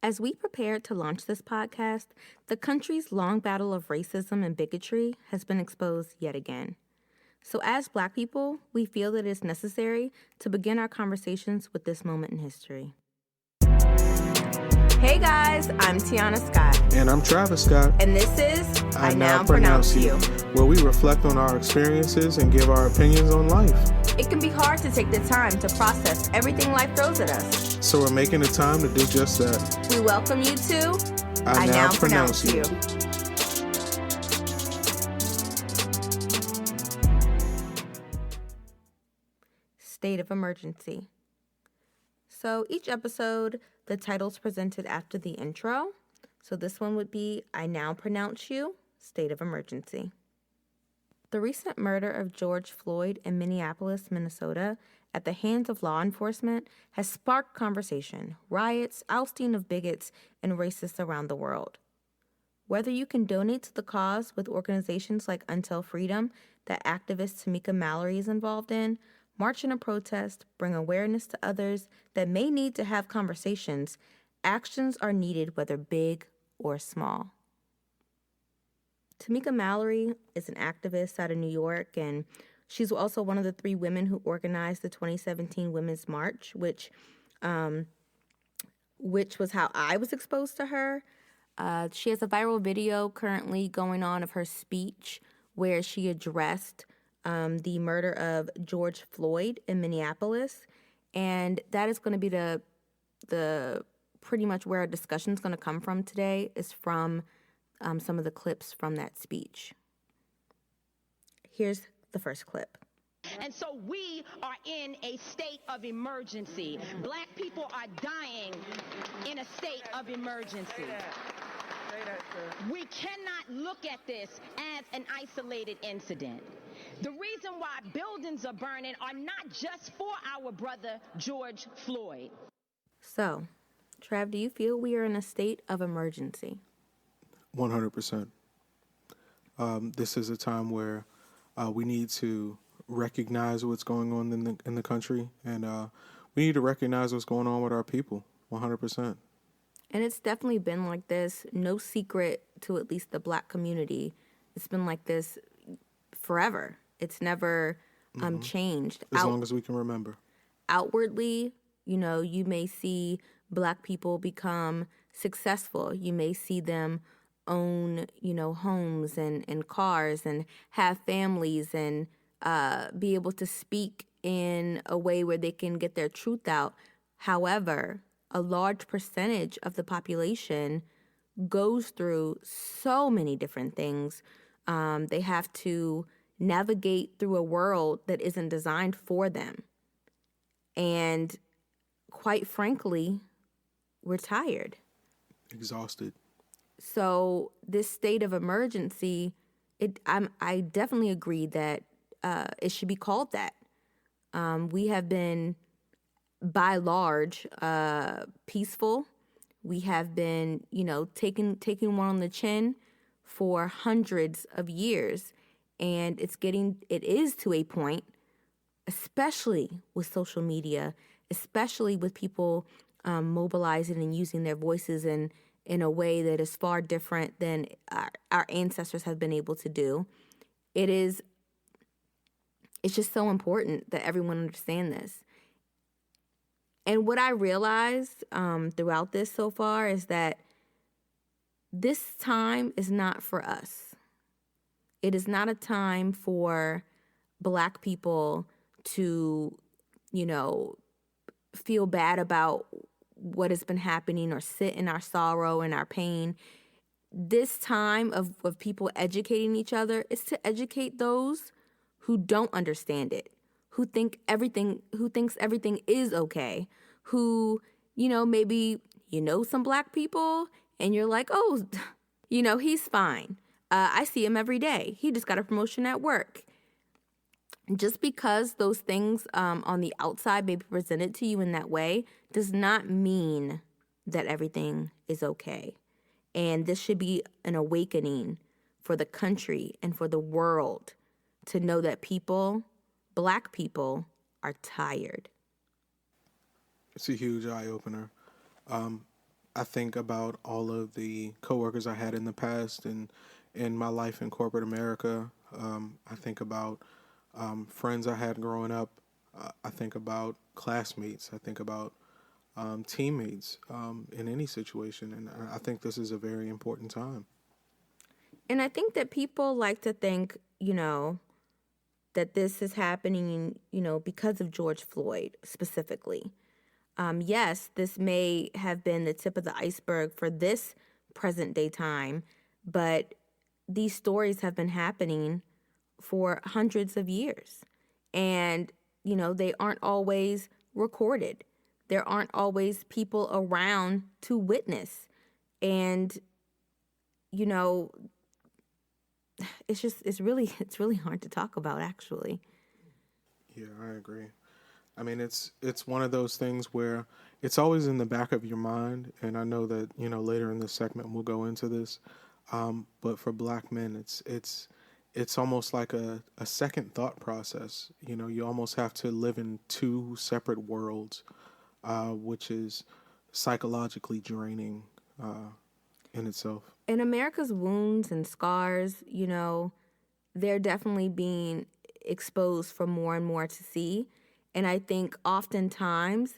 As we prepared to launch this podcast, the country's long battle of racism and bigotry has been exposed yet again. So as Black people, we feel that it's necessary to begin our conversations with this moment in history. Hey guys, I'm Teonna Scott. And I'm Travis Scott. And this is I Now Pronounce You, where we reflect on our experiences and give our opinions on life. It can be hard to take the time to process everything life throws at us. So we're making the time to do just that. We welcome you to I Now Pronounce You. State of Emergency. So each episode, the title's presented after the intro. So this one would be I Now Pronounce You, State of Emergency. The recent murder of George Floyd in Minneapolis, Minnesota, at the hands of law enforcement has sparked conversation, riots, ousting of bigots, and racists around the world. Whether you can donate to the cause with organizations like Until Freedom that activist Tamika Mallory is involved in, march in a protest, bring awareness to others that may need to have conversations, actions are needed whether big or small. Tamika Mallory is an activist out of New York, and she's also one of the 3 women who organized the 2017 Women's March, which was how I was exposed to her. She has a viral video currently going on of her speech where she addressed the murder of George Floyd in Minneapolis, and that is going to be the pretty much where our discussion is going to come from today, is from some of the clips from that speech. Here's the first clip. And so we are in a state of emergency. Black people are dying in a state of emergency. We cannot look at this as an isolated incident. The reason why buildings are burning are not just for our brother George Floyd. So, Trav, do you feel we are in a state of emergency? 100%. This is a time where we need to recognize what's going on in the country, and we need to recognize what's going on with our people. 100%. And it's definitely been like this. No secret to at least the Black community. It's been like this forever. It's never changed. As long as we can remember. Outwardly, you may see Black people become successful. You may see them own, homes and cars and have families and be able to speak in a way where they can get their truth out. However, a large percentage of the population goes through so many different things. They have to navigate through a world that isn't designed for them. And quite frankly, we're tired. Exhausted. So this state of emergency, I definitely agree that it should be called that. We have been, by large, peaceful. We have been, taking one on the chin for hundreds of years. And it is to a point, especially with social media, especially with people mobilizing and using their voices in a way that is far different than our ancestors have been able to do. It's just so important that everyone understand this. And what I realized throughout this so far is that this time is not for us. It is not a time for Black people to, feel bad about what has been happening or sit in our sorrow and our pain. This time of people educating each other is to educate those who don't understand it, who thinks everything is okay, who, maybe some Black people and you're like, oh, he's fine. I see him every day. He just got a promotion at work. Just because those things on the outside may be presented to you in that way does not mean that everything is okay. And this should be an awakening for the country and for the world to know that Black people, are tired. It's a huge eye-opener. I think about all of the coworkers I had in the past and in my life in corporate America. I think about friends I had growing up. I think about classmates. I think about teammates in any situation. And I think this is a very important time. And I think that people like to think, that this is happening, because of George Floyd specifically. Yes, this may have been the tip of the iceberg for this present day time, but these stories have been happening for hundreds of years. And, they aren't always recorded. There aren't always people around to witness. And, it's really hard to talk about, actually. Yeah, I agree. I mean, it's one of those things where it's always in the back of your mind, and I know that later in this segment we'll go into this. But for Black men, it's almost like a second thought process. You almost have to live in two separate worlds, which is psychologically draining in itself. And America's wounds and scars, they're definitely being exposed for more and more to see. And I think oftentimes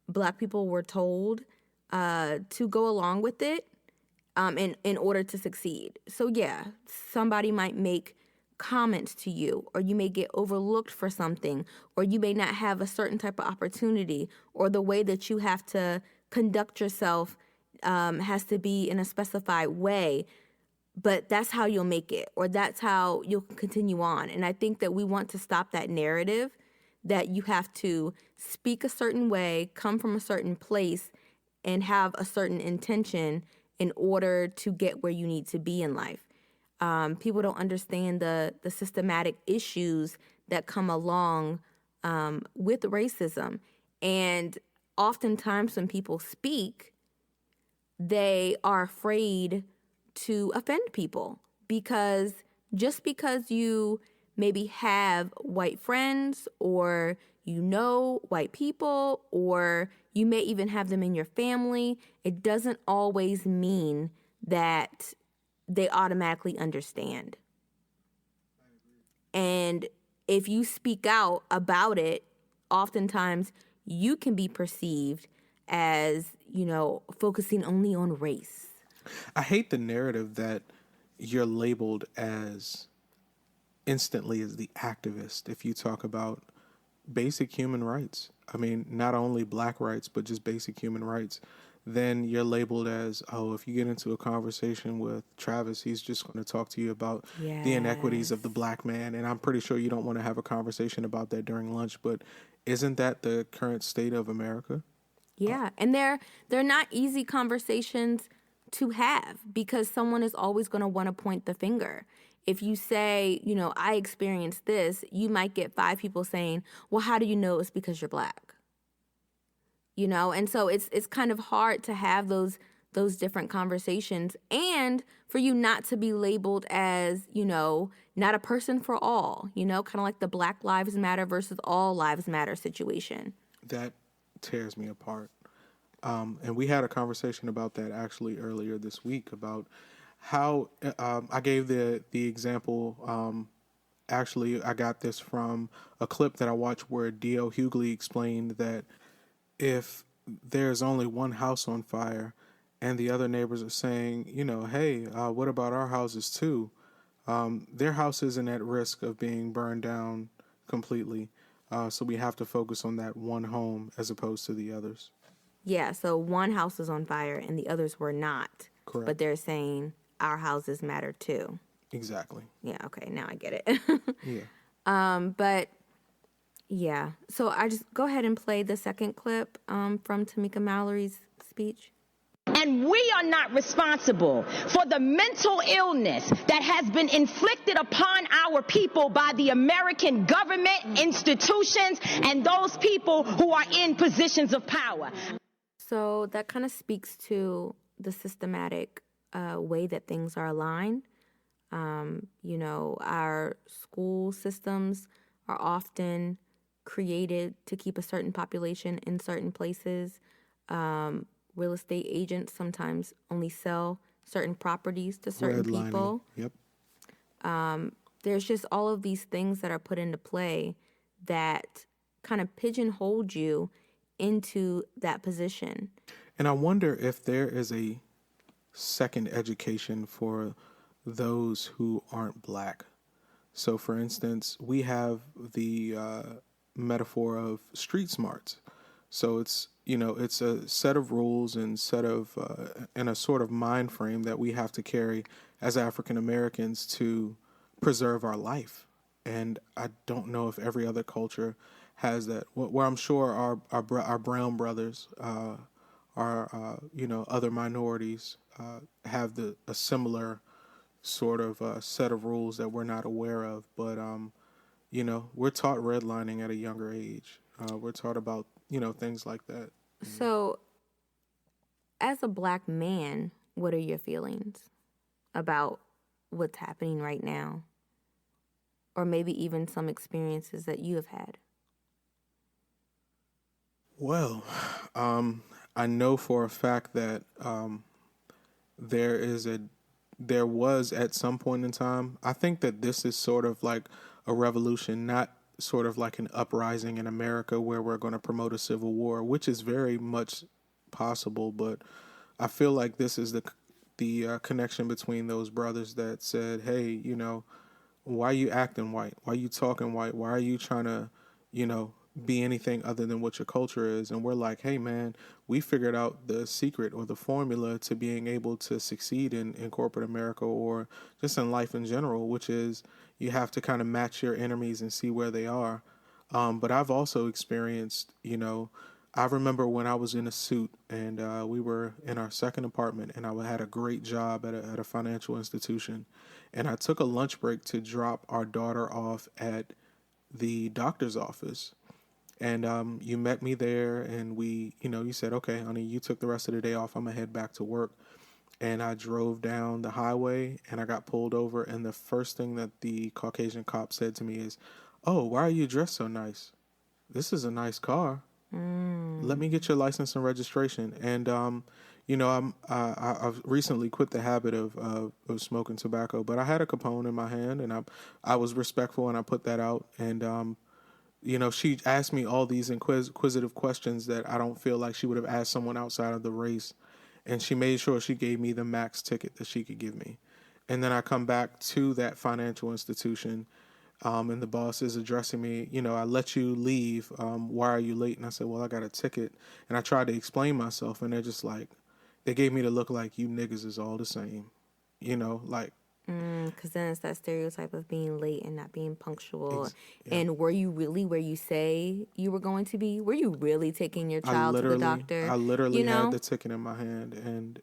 Black people were told to go along with it in order to succeed. So yeah, somebody might make comments to you, or you may get overlooked for something, or you may not have a certain type of opportunity, or the way that you have to conduct yourself has to be in a specified way. But that's how you'll make it, or that's how you'll continue on. And I think that we want to stop that narrative that you have to speak a certain way, come from a certain place, and have a certain intention in order to get where you need to be in life. People don't understand the systematic issues that come along with racism. And oftentimes when people speak, they are afraid to offend people, because just because you maybe have white friends, or white people, or you may even have them in your family, it doesn't always mean that they automatically understand. And if you speak out about it, oftentimes you can be perceived as, focusing only on race. I hate the narrative that you're labeled as instantly as the activist if you talk about basic human rights. I mean, not only Black rights, but just basic human rights. Then you're labeled as, oh, if you get into a conversation with Travis, he's just going to talk to you about the inequities of the Black man. And I'm pretty sure you don't want to have a conversation about that during lunch. But isn't that the current state of America? Yeah, and they're not easy conversations to have, because someone is always going to want to point the finger. If you say, I experienced this, you might get 5 people saying, well, how do you know it's because you're Black? And so it's kind of hard to have those different conversations, and for you not to be labeled as, not a person for all, kind of like the Black Lives Matter versus All Lives Matter situation. That tears me apart. And we had a conversation about that actually earlier this week about how I gave the example. Actually, I got this from a clip that I watched where D.L. Hughley explained that if there's only one house on fire and the other neighbors are saying, hey, what about our houses too? Their house isn't at risk of being burned down completely. So we have to focus on that one home as opposed to the others. Yeah, so one house was on fire and the others were not. Correct. But they're saying our houses matter too. Exactly. Yeah, okay, now I get it. Yeah. But yeah, so I just go ahead and play the second clip from Tamika Mallory's speech. And we are not responsible for the mental illness that has been inflicted upon our people by the American government, institutions, and those people who are in positions of power. So that kind of speaks to the systematic way that things are aligned. Our school systems are often created to keep a certain population in certain places. real estate agents sometimes only sell certain properties to certain Redlining. people. Yep. There's just all of these things that are put into play that kind of pigeonhole you into that position. And I wonder if there is a second education for those who aren't black. So, for instance, we have the metaphor of street smarts. So it's a set of rules and and a sort of mind frame that we have to carry as African Americans to preserve our life. And I don't know if every other culture has that. Where I'm sure our brown brothers, other minorities have a similar sort of set of rules that we're not aware of. But we're taught redlining at a younger age. We're taught about things like that. So, as a black man, what are your feelings about what's happening right now? Or maybe even some experiences that you have had? Well, I know for a fact that there was at some point in time. I think that this is sort of like a revolution, not sort of like an uprising in America where we're going to promote a civil war, which is very much possible. But I feel like this is the connection between those brothers that said, "Hey, why are you acting white? Why are you talking white? Why are you trying to, be anything other than what your culture is?" And we're like, "Hey, man, we figured out the secret or the formula to being able to succeed in corporate America or just in life in general, which is you have to kind of match your enemies and see where they are." But I've also experienced, I remember when I was in a suit and we were in our second apartment and I had a great job at a financial institution. And I took a lunch break to drop our daughter off at the doctor's office. And you met me there and you said, "Okay, honey, you took the rest of the day off. I'm going to head back to work." And I drove down the highway and I got pulled over. And the first thing that the Caucasian cop said to me is, "Oh, why are you dressed so nice? This is a nice car. Let me get your license and registration." And I've recently quit the habit of smoking tobacco, but I had a Capone in my hand, and I was respectful, and I put that out. And she asked me all these inquisitive questions that I don't feel like she would have asked someone outside of the race, and she made sure she gave me the max ticket that she could give me. And then I come back to that financial institution. And the boss is addressing me, "I let you leave. Why are you late?" And I said, "Well, I got a ticket." And I tried to explain myself, and they're just like, they gave me the look like, "You niggas is all the same," like. Because then it's that stereotype of being late and not being punctual. Yeah. And were you really where you say you were going to be? Were you really taking your child to the doctor? I literally had the ticket in my hand, and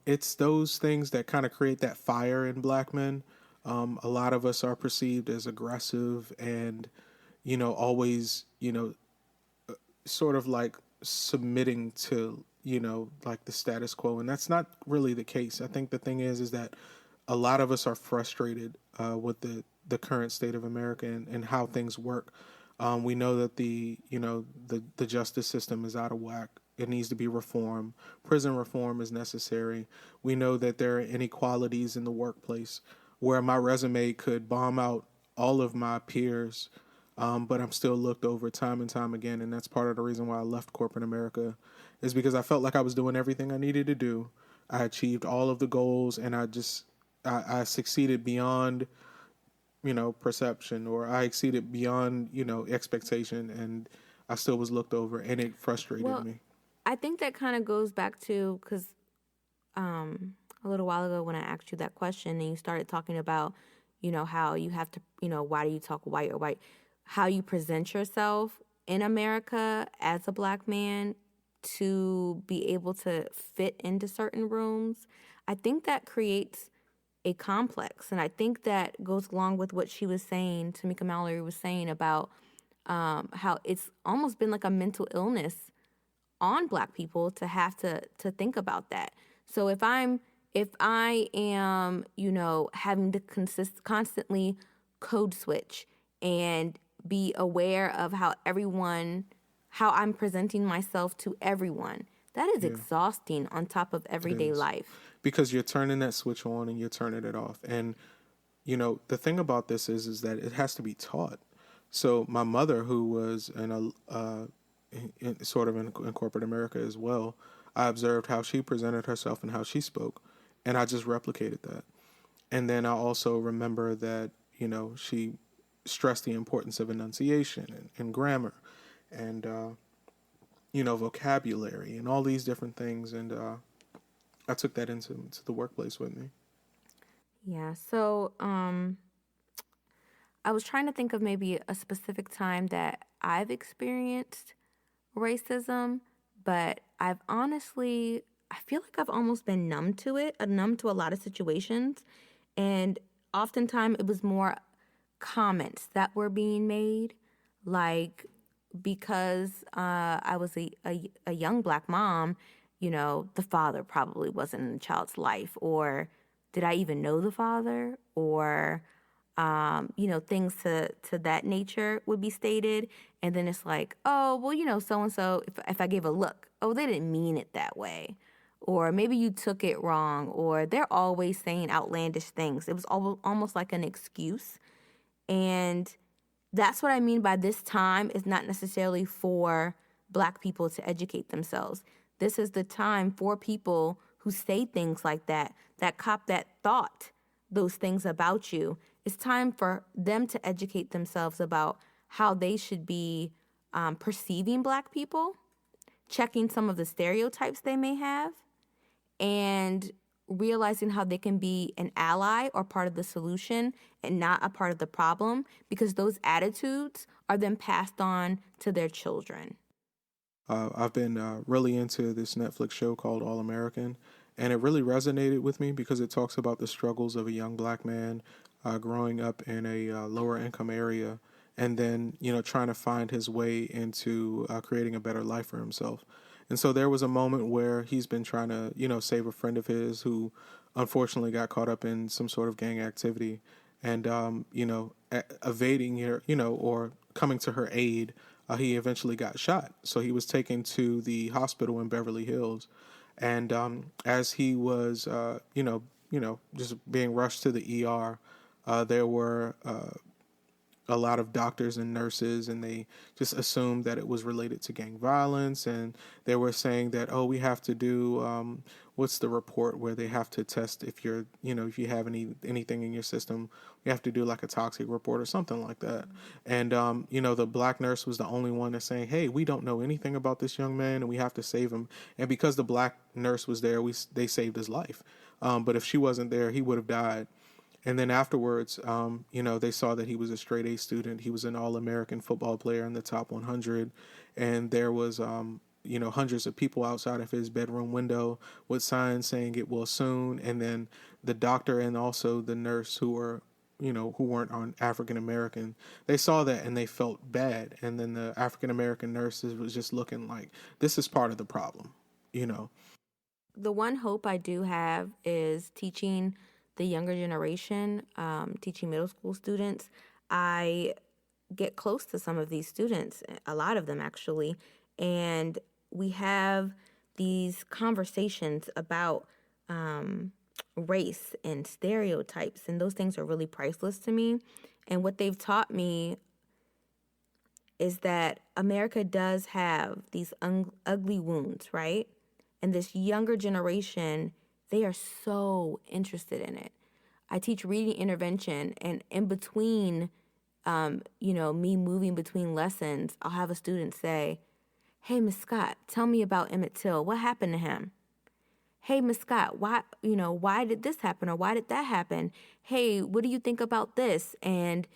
it's those things that kind of create that fire in black men. A lot of us are perceived as aggressive and, always, sort of like submitting to, like the status quo. And that's not really the case. I think the thing is that a lot of us are frustrated with the current state of America and how things work. We know that the justice system is out of whack. It needs to be reformed. Prison reform is necessary. We know that there are inequalities in the workplace where my resume could bomb out all of my peers, but I'm still looked over time and time again. And that's part of the reason why I left corporate America, is because I felt like I was doing everything I needed to do. I achieved all of the goals, and I succeeded beyond, perception, or I exceeded beyond, expectation, and I still was looked over, and it frustrated me. I think that kind of goes back to, because a little while ago when I asked you that question and you started talking about, how you have to, why do you talk white or white, how you present yourself in America as a black man to be able to fit into certain rooms. I think that creates a complex. And I think that goes along with what she was saying, Tamika Mallory was saying about how it's almost been like a mental illness on black people to have to think about that. So if I am, having to constantly code switch and be aware of how I'm presenting myself to everyone, That is Yeah, exhausting on top of it everyday is. life. Because you're turning that switch on and you're turning it off. And the thing about this is that it has to be taught. So my mother, who was sort of in corporate America as well, I observed how she presented herself and how she spoke, and I just replicated that. And then I also remember that she stressed the importance of enunciation and grammar, and vocabulary and all these different things, and I took that into the workplace with me. Yeah. So, I was trying to think of maybe a specific time that I've experienced racism, but I feel like I've almost been numb to it, numb to a lot of situations. And oftentimes it was more comments that were being made, like because I was a young black mom, the father probably wasn't in the child's life, or did I even know the father, or things to that nature would be stated. And then it's like, oh, well, so and so, if I gave a look, oh, they didn't mean it that way. Or maybe you took it wrong, or they're always saying outlandish things. It was almost like an excuse. And that's what I mean by this time is not necessarily for black people to educate themselves. This is the time for people who say things like that cop that thought those things about you. It's time for them to educate themselves about how they should be perceiving black people, checking some of the stereotypes they may have, and realizing how they can be an ally or part of the solution and not a part of the problem, because those attitudes are then passed on to their children. I've been really into this Netflix show called All American, and it really resonated with me because it talks about the struggles of a young black man growing up in a lower income area, and then trying to find his way into creating a better life for himself. And so there was a moment where he's been trying to save a friend of his who unfortunately got caught up in some sort of gang activity, and evading her, or coming to her aid. He eventually got shot. So he was taken to the hospital in Beverly Hills, and as he was, just being rushed to the ER, there were a lot of doctors and nurses, and they just assumed that it was related to gang violence. And they were saying that, oh, we have to do what's the report where they have to test if you're, if you have anything in your system. We have to do like a toxic report or something like that. And the black nurse was the only one that's saying, hey, we don't know anything about this young man, and we have to save him. And because the black nurse was there, they saved his life. But if she wasn't there, he would have died. And then afterwards, they saw that he was a straight A student. He was an All-American football player in the top 100. And there was, hundreds of people outside of his bedroom window with signs saying it will soon. And then the doctor and also the nurse who weren't on African American, they saw that and they felt bad. And then the African American nurses was just looking like, this is part of the problem. The one hope I do have is teaching the younger generation, teaching middle school students. I get close to some of these students, a lot of them actually, and we have these conversations about race and stereotypes, and those things are really priceless to me. And what they've taught me is that America does have these ugly wounds, right? And this younger generation, they are so interested in it. I teach reading intervention, and in between, me moving between lessons, I'll have a student say, hey, Miss Scott, tell me about Emmett Till. What happened to him? Hey, Miss Scott, why did this happen, or why did that happen? Hey, what do you think about this? And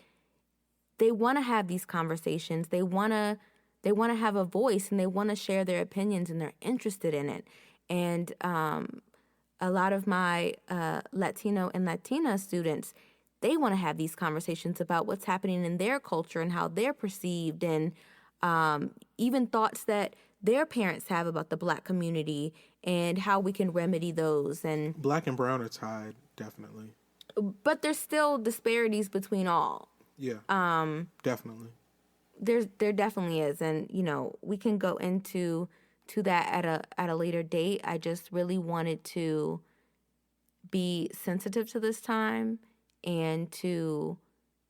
they want to have these conversations. They want to have a voice, and they want to share their opinions, and they're interested in it. And a lot of my Latino and Latina students, they want to have these conversations about what's happening in their culture and how they're perceived, and even thoughts that their parents have about the black community and how we can remedy those. And Black and brown are tied, definitely. but there's still disparities between all. Yeah. Definitely. There definitely is, and we can go into to that at a later date. I just really wanted to be sensitive to this time and to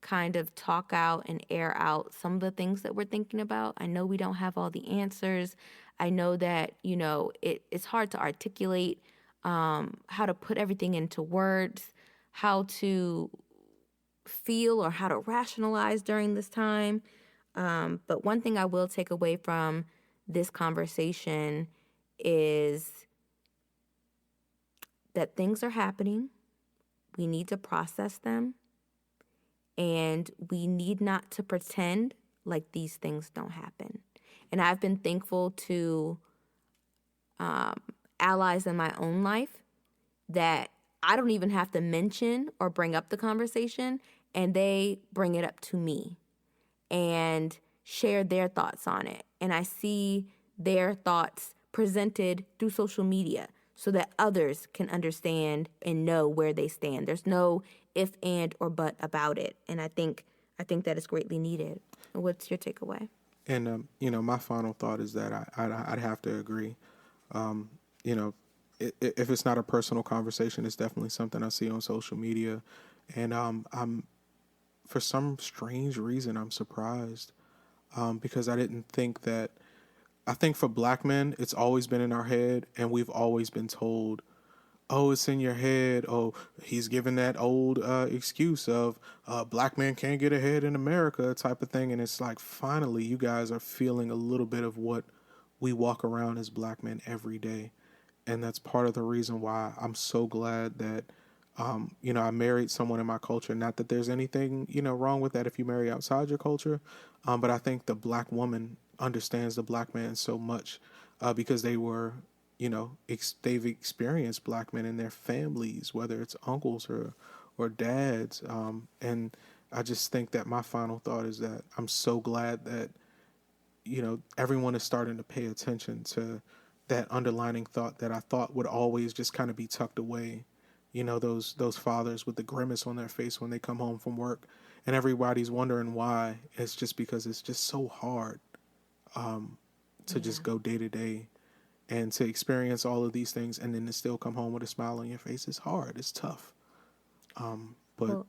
kind of talk out and air out some of the things that we're thinking about. I know we don't have all the answers. I know that, it's hard to articulate how to put everything into words, how to feel or how to rationalize during this time. But one thing I will take away from this conversation is that things are happening. We need to process them. And we need not to pretend like these things don't happen. And I've been thankful to allies in my own life that I don't even have to mention or bring up the conversation, and they bring it up to me and share their thoughts on it. And I see their thoughts presented through social media so that others can understand and know where they stand. There's no if, and, or but about it. And I think that is greatly needed. What's your takeaway? And, my final thought is that I'd have to agree. If it's not a personal conversation, it's definitely something I see on social media. And I'm, for some strange reason, I'm surprised because I didn't think that. I think for black men, it's always been in our head, and we've always been told, oh, it's in your head. Oh, he's given that old excuse of black men can't get ahead in America type of thing. And it's like, finally, you guys are feeling a little bit of what we walk around as black men every day. And that's part of the reason why I'm so glad that, I married someone in my culture. Not that there's anything, wrong with that if you marry outside your culture. But I think the black woman understands the black man so much because they were, they've experienced black men in their families, whether it's uncles or dads. And I just think that my final thought is that I'm so glad that, everyone is starting to pay attention to that underlining thought that I thought would always just kind of be tucked away. Those fathers with the grimace on their face when they come home from work, and everybody's wondering why. It's just because it's just so hard to just go day to day and to experience all of these things and then to still come home with a smile on your face. It's hard. It's tough. But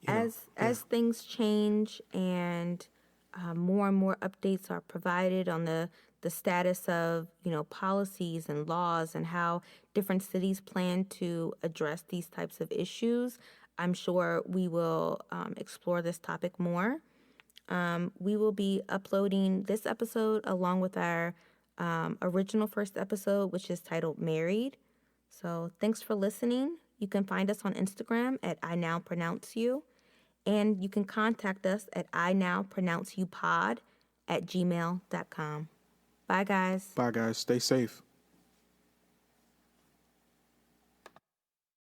as things change and more and more updates are provided on the status of, policies and laws and how different cities plan to address these types of issues, I'm sure we will explore this topic more. We will be uploading this episode along with our original first episode, which is titled Married. So thanks for listening. You can find us on Instagram at INowPronounceYou. And you can contact us at inowpronounceyouPod@gmail.com. Bye, guys. Bye, guys. Stay safe.